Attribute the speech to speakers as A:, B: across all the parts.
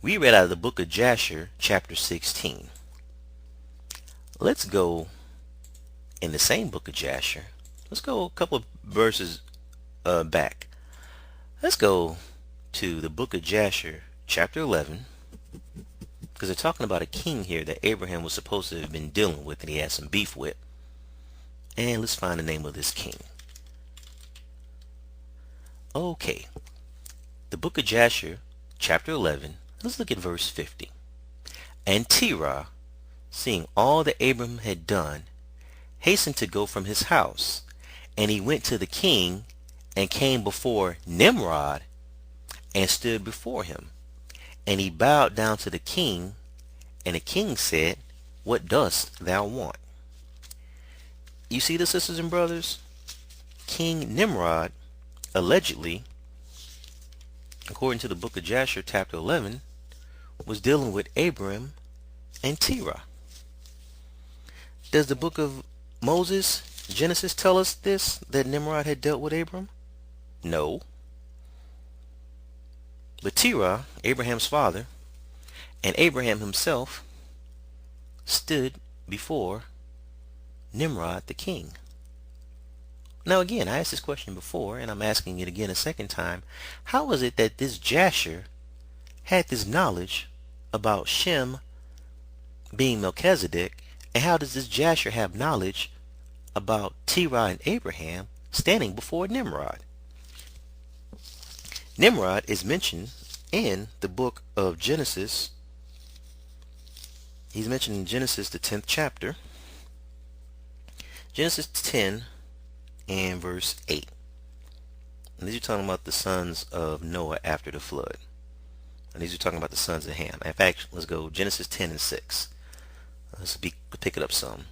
A: We read out of the book of Jasher, chapter 16. Let's go in the same book of Jasher. Let's go a couple of verses back. Let's go to the book of Jasher, chapter 11, because they're talking about a king here that Abraham was supposed to have been dealing with and he had some beef with. And let's find the name of this king. Okay, the book of Jasher, chapter 11, let's look at verse 50. And Terah, seeing all that Abram had done, hastened to go from his house, and he went to the king and came before Nimrod and stood before him. And he bowed down to the king, and the king said, What dost thou want? You see this, sisters and brothers? King Nimrod allegedly, according to the book of Jasher, chapter 11, was dealing with Abram and Terah. Does the book of Moses, Genesis, tell us this, that Nimrod had dealt with Abram? No. But Terah, Abraham's father, and Abraham himself stood before Nimrod the king. Now again, I asked this question before, and I'm asking it again a second time. How was it that this Jasher had this knowledge about Shem being Melchizedek, and how does this Jasher have knowledge about Terah and Abraham standing before Nimrod? Nimrod is mentioned in the book of Genesis. He's mentioned in Genesis, the 10th chapter. Genesis 10 and verse 8. And these are talking about the sons of Noah after the flood. And these are talking about the sons of Ham. In fact, let's go Genesis 10 and 6. Let's pick it up some.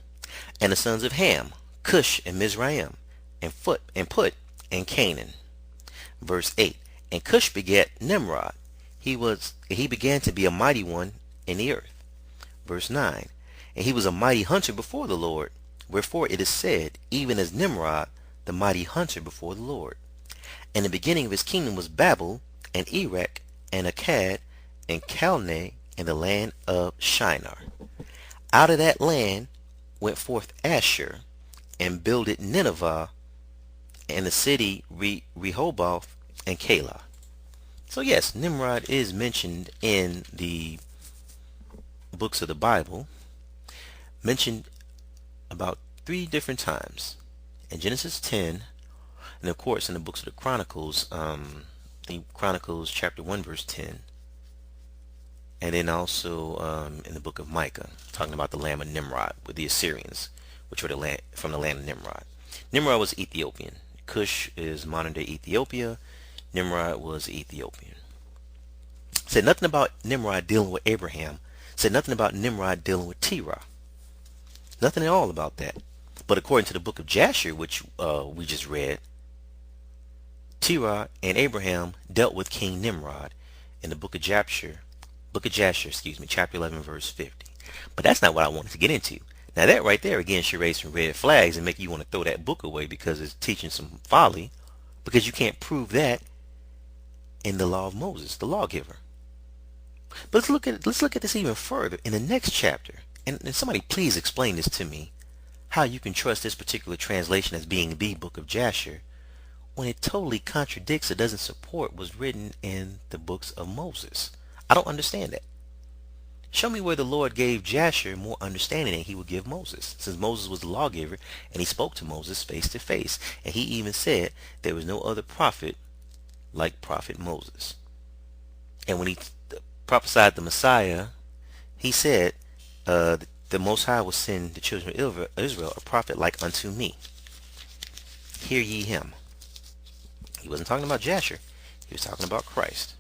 A: And the sons of Ham, Cush and Mizraim, and Put and Canaan. Verse 8. And Cush begat Nimrod. He began to be a mighty one in the earth. Verse 9. And he was a mighty hunter before the Lord. Wherefore it is said, even as Nimrod, the mighty hunter before the Lord. And the beginning of his kingdom was Babel, and Erech, and Akkad, and Calneh, in the land of Shinar. Out of that land went forth Asher, and builded Nineveh, and the city Rehoboth, and Calah. So yes, Nimrod is mentioned in the books of the Bible, mentioned about 3 different times. In Genesis 10, and of course in the books of the Chronicles, chapter 1 verse 10, and then also in the book of Micah, talking about the land of Nimrod with the Assyrians, which were from the land of Nimrod. Nimrod was Ethiopian. Cush is modern day Ethiopia. Nimrod was Ethiopian. Said nothing about Nimrod dealing with Abraham. Said nothing about Nimrod dealing with Terah. Nothing at all about that. But according to the book of Jasher, which we just read, Terah and Abraham dealt with King Nimrod in the book of Jasher, chapter 11, verse 50. But that's not what I wanted to get into. Now that right there again should raise some red flags and make you want to throw that book away because it's teaching some folly, because you can't prove that in the law of Moses, the lawgiver. But let's look at this even further in the next chapter. And somebody please explain this to me, how you can trust this particular translation as being the book of Jasher when it totally contradicts or doesn't support what's written in the books of Moses. I don't understand that. Show me where the Lord gave Jasher more understanding than he would give Moses, since Moses was the lawgiver and he spoke to Moses face to face, and he even said there was no other prophet like prophet Moses. And when he prophesied the Messiah, he said, the Most High will send the children of Israel a prophet like unto me. Hear ye him. He wasn't talking about Jasher. He was talking about Christ.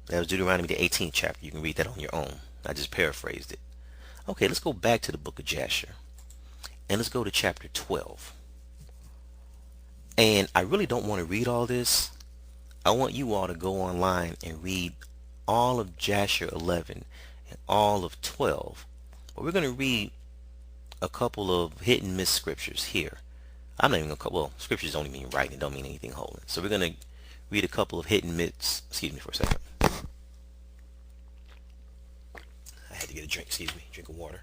A: That was Deuteronomy the 18th chapter. You can read that on your own. I just paraphrased it. Okay, let's go back to the book of Jasher. And let's go to chapter 12. And I really don't want to read all this. I want you all to go online and read all of Jasher 11 and all of 12. But we're going to read a couple of hit and miss scriptures here. I'm not even going to, well, scriptures don't even mean writing. It don't mean anything holding. So we're going to read a couple of hit and miss, excuse me for a second. to get a drink, excuse me, drink of water.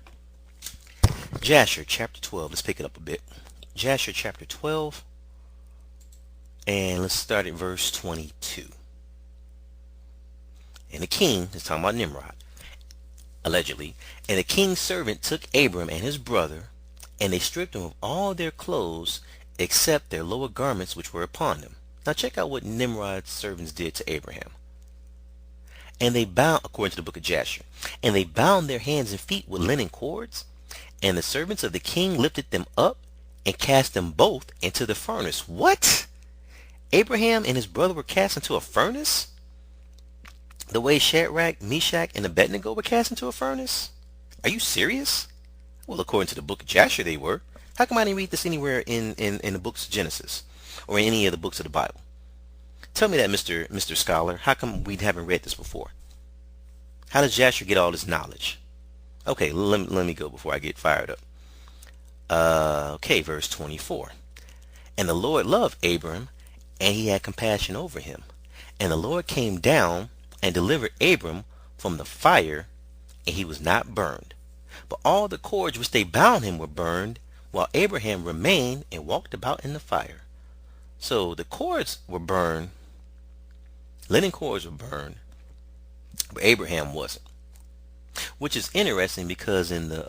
A: Jasher chapter 12. Let's pick it up a bit. Jasher chapter 12. And let's start at verse 22. And the king is talking about Nimrod, allegedly. And the king's servant took Abram and his brother, and they stripped them of all their clothes except their lower garments which were upon them. Now check out what Nimrod's servants did to Abraham. And they bound, according to the book of Jasher, and they bound their hands and feet with linen cords, and the servants of the king lifted them up and cast them both into the furnace. What? Abraham and his brother were cast into a furnace? The way Shadrach, Meshach, and Abednego were cast into a furnace? Are you serious? Well, according to the book of Jasher, they were. How come I didn't read this anywhere in the books of Genesis or in any of the books of the Bible? Tell me that, Mr. Scholar. How come we haven't read this before? How does Jasher get all this knowledge? Okay, let me go before I get fired up. Okay, verse 24. And the Lord loved Abram, and he had compassion over him. And the Lord came down and delivered Abram from the fire, and he was not burned. But all the cords which they bound him were burned, while Abraham remained and walked about in the fire. So the cords were burned, linen cords were burned, but Abraham wasn't. Which is interesting because in the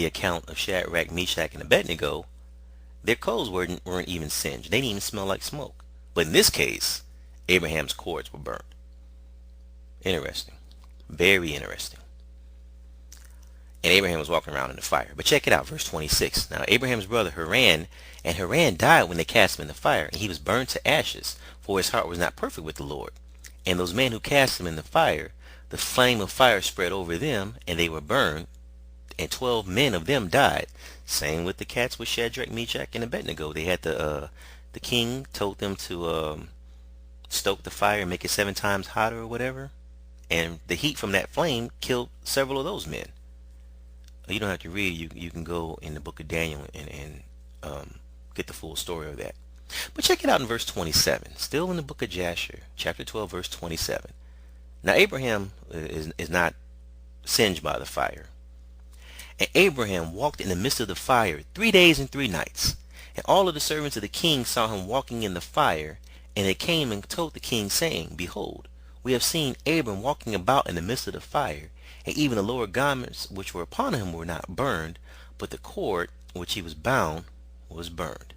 A: account of Shadrach, Meshach, and Abednego, their clothes weren't even singed. They didn't even smell like smoke. But in this case, Abraham's cords were burned. Interesting. Very interesting. And Abraham was walking around in the fire. But check it out, verse 26. Now Abraham's brother Haran died when they cast him in the fire, and he was burned to ashes, for his heart was not perfect with the Lord. And those men who cast him in the fire, the flame of fire spread over them, and they were burned, and 12 men of them died. Same with the cats with Shadrach, Meshach, and Abednego. They had the king told them to stoke the fire and make it 7 times hotter or whatever, and the heat from that flame killed several of those men. You don't have to read. You can go in the book of Daniel and get the full story of that. But check it out in verse 27. Still in the book of Jasher, chapter 12, verse 27. Now Abraham is not singed by the fire. And Abraham walked in the midst of the fire 3 days and 3 nights. And all of the servants of the king saw him walking in the fire. And they came and told the king, saying, Behold, we have seen Abram walking about in the midst of the fire. And even the lower garments which were upon him were not burned, but the cord which he was bound was burned.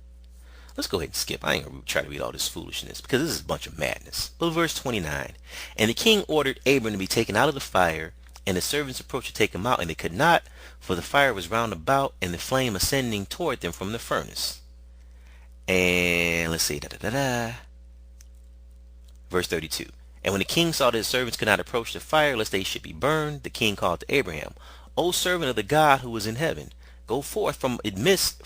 A: Let's go ahead and skip. I ain't going to try to read all this foolishness because this is a bunch of madness. But verse 29. And the king ordered Abram to be taken out of the fire, and the servants approached to take him out, and they could not, for the fire was round about, and the flame ascending toward them from the furnace. And let's see. Verse 32. And when the king saw that his servants could not approach the fire, lest they should be burned, the king called to Abraham, O servant of the God who is in heaven, go forth from amidst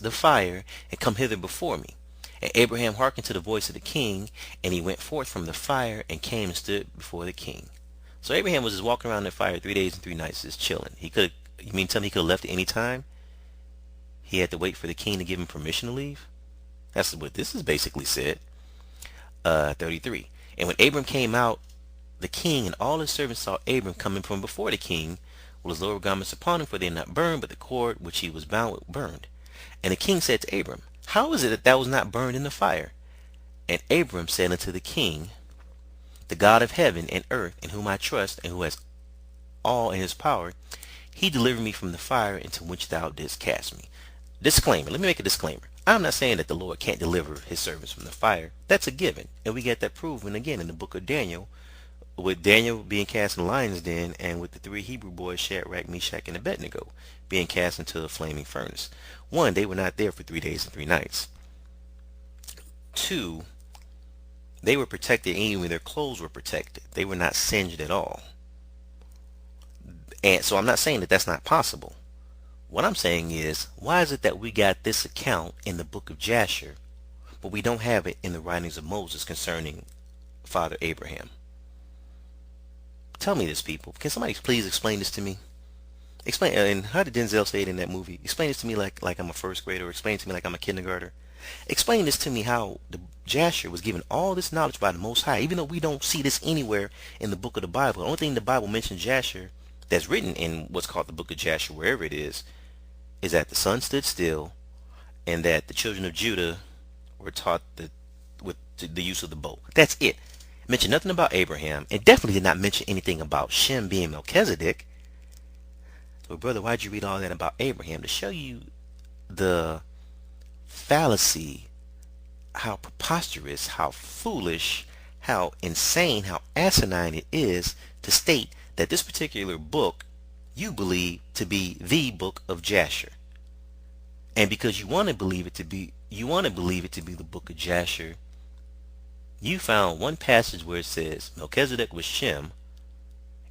A: the fire, and come hither before me. And Abraham hearkened to the voice of the king, and he went forth from the fire, and came and stood before the king. So Abraham was just walking around the fire 3 days and 3 nights, just chilling. You mean tell me he could have left at any time? He had to wait for the king to give him permission to leave? That's what this is basically said. 33. And when Abram came out, the king and all his servants saw Abram coming from before the king, with his lower garments upon him, for they had not burned, but the cord which he was bound with burned. And the king said to Abram, How is it that thou was not burned in the fire? And Abram said unto the king, The God of heaven and earth, in whom I trust, and who has all in his power, he delivered me from the fire into which thou didst cast me. Disclaimer. Let me make a disclaimer. I'm not saying that the Lord can't deliver his servants from the fire. That's a given. And we get that proven again in the book of Daniel, with Daniel being cast in the lion's den, and with the 3 Hebrew boys, Shadrach, Meshach, and Abednego, being cast into a flaming furnace. 1, they were not there for 3 days and 3 nights. 2, they were protected, and even their clothes were protected. They were not singed at all. And so I'm not saying that that's not possible. What I'm saying is, why is it that we got this account in the book of Jasher, but we don't have it in the writings of Moses concerning Father Abraham? Tell me this, people. Can somebody please explain this to me? Explain. And how did Denzel say it in that movie? Explain this to me like I'm a first grader, or explain it to me like I'm a kindergartner. Explain this to me, how the Jasher was given all this knowledge by the Most High, even though we don't see this anywhere in the book of the Bible. The only thing the Bible mentions Jasher that's written in what's called the book of Jasher, wherever it is that the sun stood still and that the children of Judah were taught with the use of the bow. That's it. Mention nothing about Abraham, and definitely did not mention anything about Shem being Melchizedek. So, brother, why'd you read all that about Abraham? To show you the fallacy, how preposterous, how foolish, how insane, how asinine it is to state that this particular book you believe to be the book of Jasher. And because you want to believe it to be the book of Jasher, you found one passage where it says Melchizedek was Shem,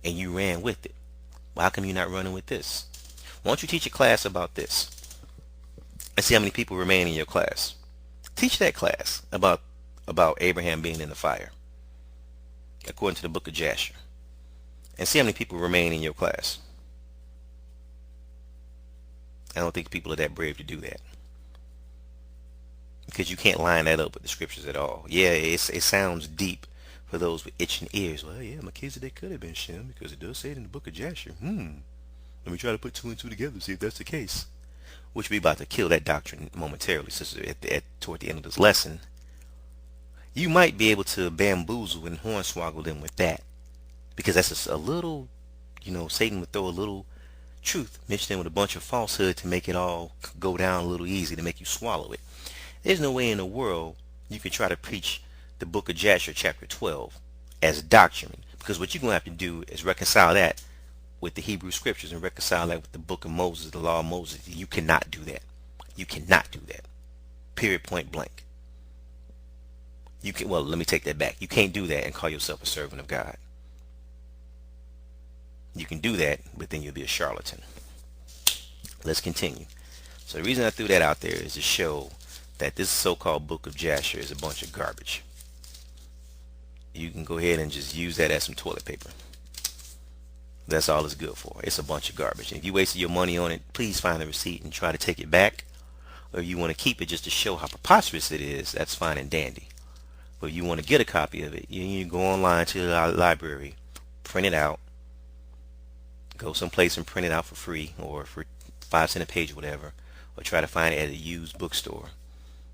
A: and you ran with it. Well, how come you're not running with this? Why don't you teach a class about this and see how many people remain in your class? Teach that class about Abraham being in the fire according to the book of Jasher, and see how many people remain in your class. I don't think people are that brave to do that, because you can't line that up with the scriptures at all. Yeah, it sounds deep for those with itching ears. Well, yeah, Melchizedek could have been Shem because it does say it in the book of Jasher. Let me try to put two and two together, see if that's the case. Which we about to kill that doctrine momentarily, sister, toward the end of this lesson. You might be able to bamboozle and hornswoggle them with that, because that's just a little, Satan would throw a little truth mixed in with a bunch of falsehood to make it all go down a little easy, to make you swallow it. There's no way in the world you can try to preach the book of Jasher chapter 12 as doctrine, because what you're going to have to do is reconcile that with the Hebrew scriptures and reconcile that with the book of Moses, the law of Moses. You cannot do that. You cannot do that. Period, point blank. Well, let me take that back. You can't do that and call yourself a servant of God. You can do that, but then you'll be a charlatan. Let's continue. So the reason I threw that out there is to show that this so-called book of Jasher is a bunch of garbage. You can go ahead and just use that as some toilet paper. That's all it's good for. It's a bunch of garbage. And if you wasted your money on it, please find the receipt and try to take it back. Or if you want to keep it just to show how preposterous it is, that's fine and dandy. But if you want to get a copy of it, you go online to the library, print it out, go someplace and print it out for free or for 5 cents a page or whatever, or try to find it at a used bookstore.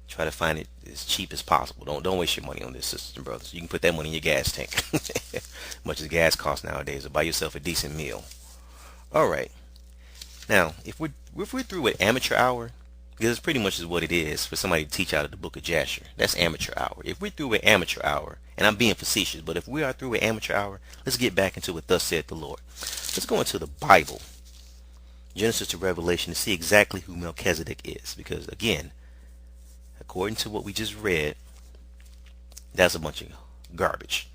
A: Try to find it as cheap as possible. Don't waste your money on this, sisters and brothers. You can put that money in your gas tank. Much as gas costs nowadays, or buy yourself a decent meal. All right. Now, if we're through with amateur hour, because it's pretty much is what it is for somebody to teach out of the book of Jasher. That's amateur hour. If we're through with amateur hour, and I'm being facetious, but if we are through with amateur hour, let's get back into what thus said the Lord. Let's go into the Bible, Genesis to Revelation, to see exactly who Melchizedek is. Because again, according to what we just read, that's a bunch of garbage.